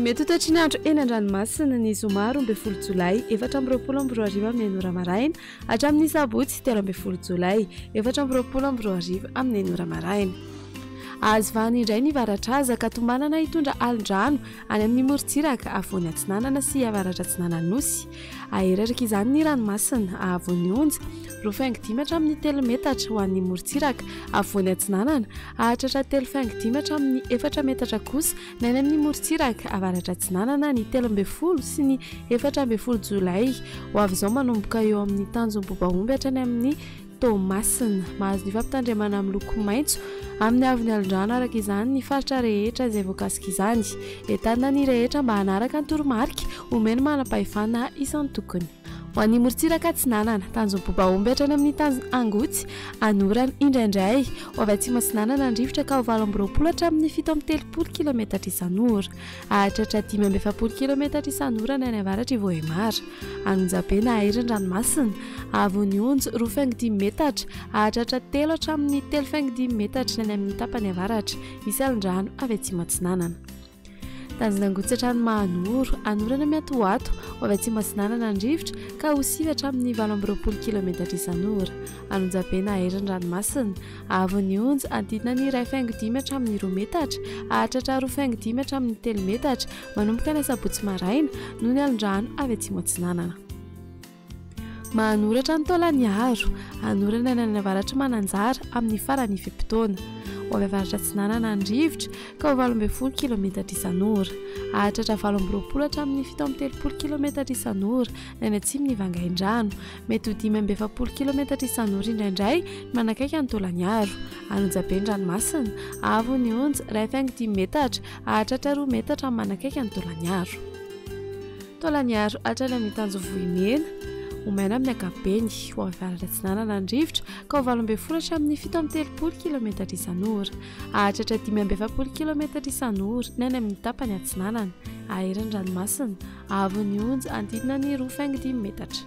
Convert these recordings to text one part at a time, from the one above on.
mety ho toatr'nyandro eny an-dranomasina ny zoma 12 jolay 4 amin'ny 9 maraina hatramin'ny sabotsy 13 jolay 4 amin'ny 9 maraina. Azo vahana indray ny varatra ka tombanana hitondra alin-drano any amin'ny morontsiraka avoany atsinanana sy avaratra atsinananosy. Aheraraka izany ny ranomasina ahavoan'ny onja 2.5 amin'ny 3 metatra ho an'ny morontsiraka avoany atsinanana ahatratra 3.5 amin'ny 4 metatra kosa ny any amin'ny morontsiraka avaratra atsinanana ny 13 sy ny 14 jolay. Ho avy izao manomboka eo amin'ny tanjom-bobaomby hatrany amin'ny Tomasina. Mahazo ny fampitandremana amin'ny loko maitso amin'ny avony alin-drano araka izany ny faritra rehetra izay voakasika izany. Entanina ny rehetra mba hanaraka ny toromarika omeny manam-pahefana isan'ny tokony. Ho an'ny morontsiraka atsinanana tanjom-bobaomby hatrany amin'ny tanjona angotsy anorana indraindray. Ho avy atsimo atsinanana ny rivotra ka ho 20 hatramin'ny 7.30 km isan'ora ahatratra 5.40 km isan'ora ny any avaratra i Vohemara. Anonjabena ahirin-dranomasina ahavoan'ny onja 2.5 metatra ahatratra 3 hatramin'ny 3.5 metatra ny amin'ny tapany avaratra misy alin-drano avy atsimo atsinanana. Tanjonangotsy hatrany Mahanoro anorana miatoato ho avy atsimo atsinanana ny rivotra ka ho 9 hatramin'ny 20 km isan'ora. Anonjabena ahirin-dranomasina ahavoan'ny onja andidina ny 1.5 hatramin'ny 2 metatra ahatratra 2.5 hatramin'ny 3 metatra manomboka ny sabotsy maraina noho ny alin-drano avy atsimo atsinanana. Mahanoratra ny Taolaniaro anorana ny any avaratra Mananjara amin'ny farany fe-potoana. Ho avy avaratra atsinanana ny rivotra ka ho 12 km isan'ora ahatratra 20 hatramin'ny 7.30 km isan'ora ny any atsimon'ny Vangaindrano. Mety ho 5.40 km isan'ora indraindray manakaiky ny Taolaniaro. Anonjaben-dranomasina ahavoan'ny onja 1.5 metatra ahatratra 2 metatra manakaiky ny Taolaniaro. Taolaniaro hatrany amin'ny Tanjomvohimena omena amin'ny ankapobeny. Ho avy avaratra atsinanana ny rivotra ka ho 12 hatramin'ny 7.30 km isan'ora ahatratra 5.40 km isan'ora ny any amin'ny tapany atsinanana. Ahirin-dranomasina ahavoan'ny onja andidina ny 2.5 metatra.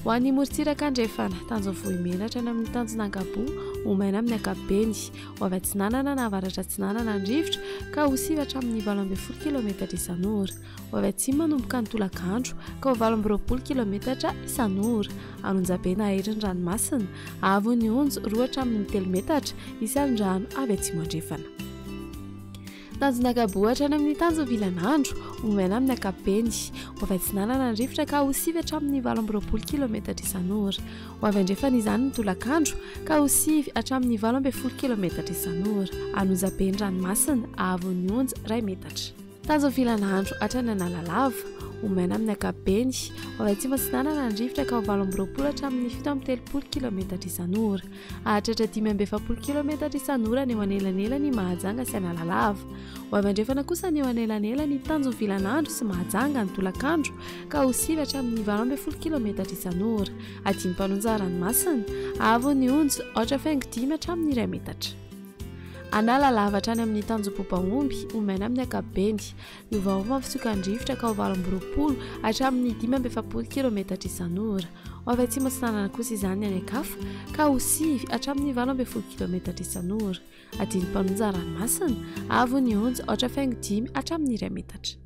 Ho an'ny morontsiraka andrefana Tanjomvohimena hatrany amin'ny Tanjonangabo omena amin'ny ankapobeny. Ho avy atsinanana na avaratra atsinanana ny rivotra ka ho 9 hatramin'ny 12 km isan'ora. Ho avy atsimo manomboka ny tolakandro ka ho 20 km isan'ora. Anonjabena ahirin-dranomasina ahavoan'ny onja 2 hatramin'ny 3 metatra misy alin-drano avy atsimo andrefana. Tanjonangabo hatrany amin'ny Tanjovilanandro omena amin'ny ankapobeny. Ho avy atsinanana ny rivotra ka ho 9 hatramin'ny 20 km isan'ora. Ho avy andrefana izany ny tolakandro ka ho 9 hatramin'ny 12 km isan'ora. Anonjaben-dranomasina ahavoan'ny onja 1 metatra. Tanjovilanandro hatrany Analalava omena amin'ny ankapobeny. Ho avy atsimo atsinanana ny rivotra ka ho 20 hatramin'ny 7.30 km isan'ora ahatratra 5.40 km isan'ora ny eo anelanelany Mahajanga sy Analalava. Ho avy andrefana kosa ny eo anelanelany Tanjovilanandro sy Mahajanga ny tolakandro ka ho 9 hatramin'ny 12 km isan'ora. Adimy mpanonja ranomasina ahavoan'ny onja 8.5 hatramin'ny 1 metatra. Analalava hatrany amin'ny Tanjombobaomby omena amin'ny ankapobeny. Iovaova fisoka ny rivotra ka ho 20 hatramin'ny 5.40 km isan'ora. Ho avy atsimo atsinanana kosa izany any ankafa ka ho 9 hatramin'ny 12 km isan'ora. Adimy mpanonja ranomasina ahavoan'ny onja 8.5 hatramin'ny 1 metatra.